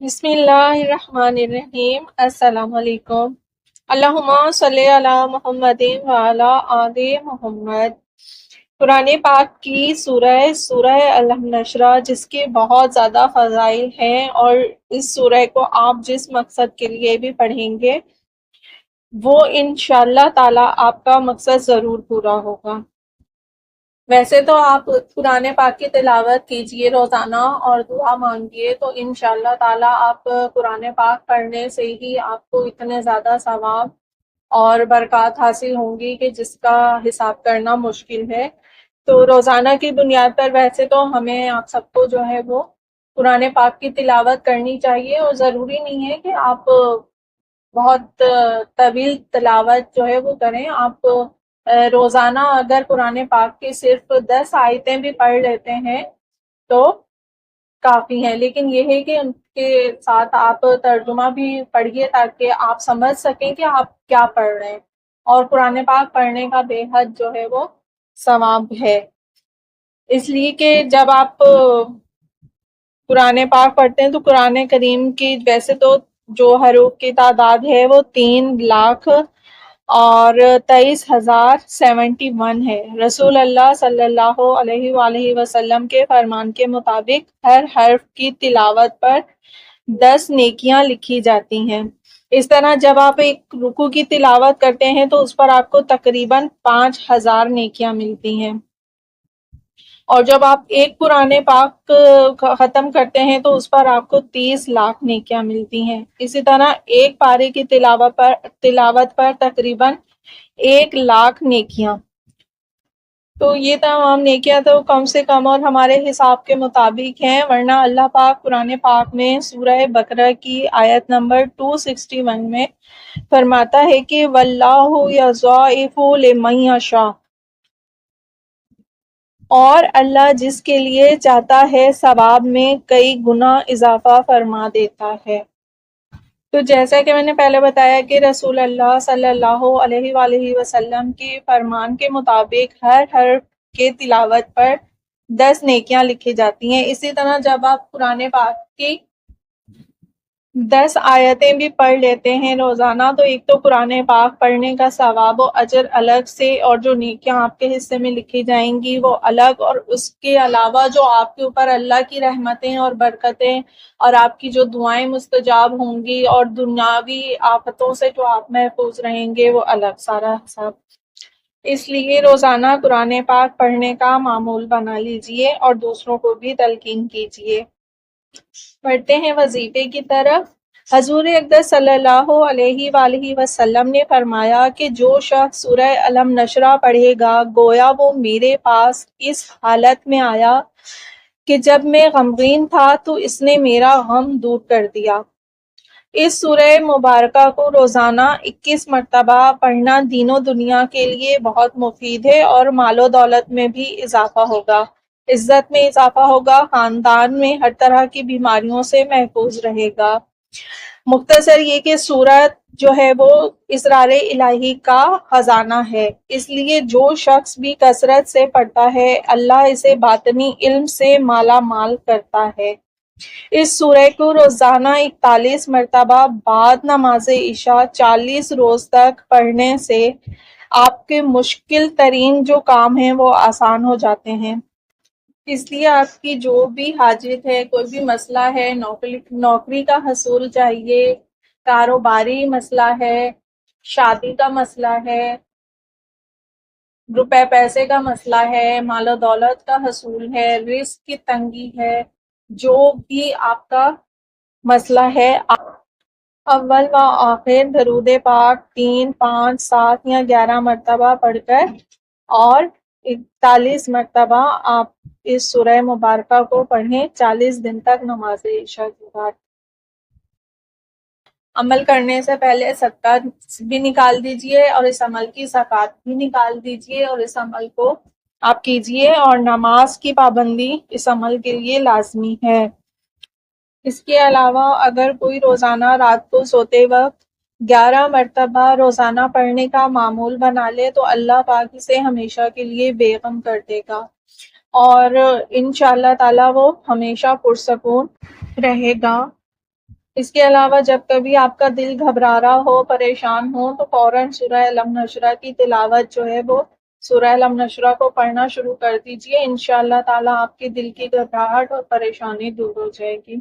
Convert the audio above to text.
بسم اللہ الرحمن الرحیم۔ السلام علیکم۔ اللہم صلی علی محمد وعلی آل محمد۔ قرآن پاک کی سورہ النشر جس کے بہت زیادہ فضائل ہیں، اور اس سورہ کو آپ جس مقصد کے لیے بھی پڑھیں گے وہ انشاءاللہ تعالی آپ کا مقصد ضرور پورا ہوگا۔ ویسے تو آپ قرآن پاک کی تلاوت کیجئے روزانہ اور دعا مانگیے تو انشاءاللہ تعالی آپ قرآن پاک پڑھنے سے ہی آپ کو اتنے زیادہ ثواب اور برکات حاصل ہوں گی کہ جس کا حساب کرنا مشکل ہے۔ تو روزانہ کی بنیاد پر ویسے تو ہمیں آپ سب کو جو ہے وہ قرآن پاک کی تلاوت کرنی چاہیے، اور ضروری نہیں ہے کہ آپ بہت طویل تلاوت جو ہے وہ کریں۔ آپ روزانہ اگر قرآن پاک کی صرف 10 آیتیں بھی پڑھ لیتے ہیں تو کافی ہیں، لیکن یہ ہے کہ ان کے ساتھ آپ ترجمہ بھی پڑھیے تاکہ آپ سمجھ سکیں کہ آپ کیا پڑھ رہے ہیں، اور قرآن پاک پڑھنے کا بے حد جو ہے وہ ثواب ہے، اس لیے کہ جب آپ قرآن پاک پڑھتے ہیں تو قرآن کریم کی ویسے تو جو حروف کی تعداد ہے وہ 3 لاکھ اور 23,071 ہے۔ رسول اللہ صلی اللہ علیہ وآلہ وسلم کے فرمان کے مطابق ہر حرف کی تلاوت پر 10 نیکیاں لکھی جاتی ہیں۔ اس طرح جب آپ ایک رکوع کی تلاوت کرتے ہیں تو اس پر آپ کو تقریباً 5,000 نیکیاں ملتی ہیں، اور جب آپ ایک قرآن پاک ختم کرتے ہیں تو اس پر آپ کو 30 لاکھ نیکیاں ملتی ہیں۔ اسی طرح ایک پارے کی تلاوت پر تقریباً 1 لاکھ نیکیاں۔ تو یہ تمام نیکیاں تو کم سے کم اور ہمارے حساب کے مطابق ہیں، ورنہ اللہ پاک قرآن پاک میں سورہ بقرہ کی آیت نمبر 261 میں فرماتا ہے کہ وَاللَّهُ يَضَاعِفُ لِمَن يَشَاءُ، اور اللہ جس کے لیے چاہتا ہے ثواب میں کئی گنا اضافہ فرما دیتا ہے۔ تو جیسا کہ میں نے پہلے بتایا کہ رسول اللہ صلی اللہ علیہ وآلہ وسلم کے فرمان کے مطابق ہر حرف کے تلاوت پر 10 نیکیاں لکھی جاتی ہیں۔ اسی طرح جب آپ قرآن پاک کی 10 آیتیں بھی پڑھ لیتے ہیں روزانہ تو ایک تو قرآن پاک پڑھنے کا ثواب و اجر الگ سے، اور جو نیکیاں آپ کے حصے میں لکھی جائیں گی وہ الگ، اور اس کے علاوہ جو آپ کے اوپر اللہ کی رحمتیں اور برکتیں اور آپ کی جو دعائیں مستجاب ہوں گی اور دنیاوی آفتوں سے جو آپ محفوظ رہیں گے وہ الگ سارا حساب۔ اس لیے روزانہ قرآن پاک پڑھنے کا معمول بنا لیجئے اور دوسروں کو بھی تلقین کیجئے۔ پڑھتے ہیں وظیفے کی طرف۔ حضور اقدس صلی اللہ علیہ وآلہ وسلم نے فرمایا کہ جو شخص سورہ الم نشرہ پڑھے گا گویا وہ میرے پاس اس حالت میں آیا کہ جب میں غمگین تھا تو اس نے میرا غم دور کر دیا۔ اس سورہ مبارکہ کو روزانہ 21 مرتبہ پڑھنا دین و دنیا کے لیے بہت مفید ہے، اور مال و دولت میں بھی اضافہ ہوگا، عزت میں اضافہ ہوگا، خاندان میں ہر طرح کی بیماریوں سے محفوظ رہے گا۔ مختصر یہ کہ سورت جو ہے وہ اسرار الہی کا خزانہ ہے، اس لیے جو شخص بھی کثرت سے پڑھتا ہے اللہ اسے باطنی علم سے مالا مال کرتا ہے۔ اس سورہ کو روزانہ 41 مرتبہ بعد نماز عشاء 40 روز تک پڑھنے سے آپ کے مشکل ترین جو کام ہیں وہ آسان ہو جاتے ہیں۔ اس لیے آپ کی جو بھی حاجت ہے، کوئی بھی مسئلہ ہے، نوکری کا حصول چاہیے، کاروباری مسئلہ ہے، شادی کا مسئلہ ہے، روپے پیسے کا مسئلہ ہے، مال و دولت کا حصول ہے، رزق کی تنگی ہے، جو بھی آپ کا مسئلہ ہے، اول و آخر درود پاک 3، 5، 7 یا 11 مرتبہ پڑھ کر اور 41 مرتبہ آپ اس سورہ مبارکہ کو پڑھیں 40 دن تک نماز عشاء کے بعد۔ عمل کرنے سے پہلے صدقہ بھی نکال دیجئے اور اس عمل کی زکوٰۃ بھی نکال دیجئے، اور اس عمل کو آپ کیجئے، اور نماز کی پابندی اس عمل کے لیے لازمی ہے۔ اس کے علاوہ اگر کوئی روزانہ رات کو سوتے وقت 11 مرتبہ روزانہ پڑھنے کا معمول بنا لے تو اللہ پاک اسے ہمیشہ کے لیے بے غم کر دے گا، اور انشاءاللہ تعالی وہ ہمیشہ پرسکون رہے گا۔ اس کے علاوہ جب کبھی آپ کا دل گھبرا رہا ہو، پریشان ہو، تو فوراً سورہ علم نشرہ کی تلاوت جو ہے وہ سورہ علم نشرہ کو پڑھنا شروع کر دیجئے، انشاءاللہ تعالیٰ آپ کے دل کی گھبراہٹ اور پریشانی دور ہو جائے گی۔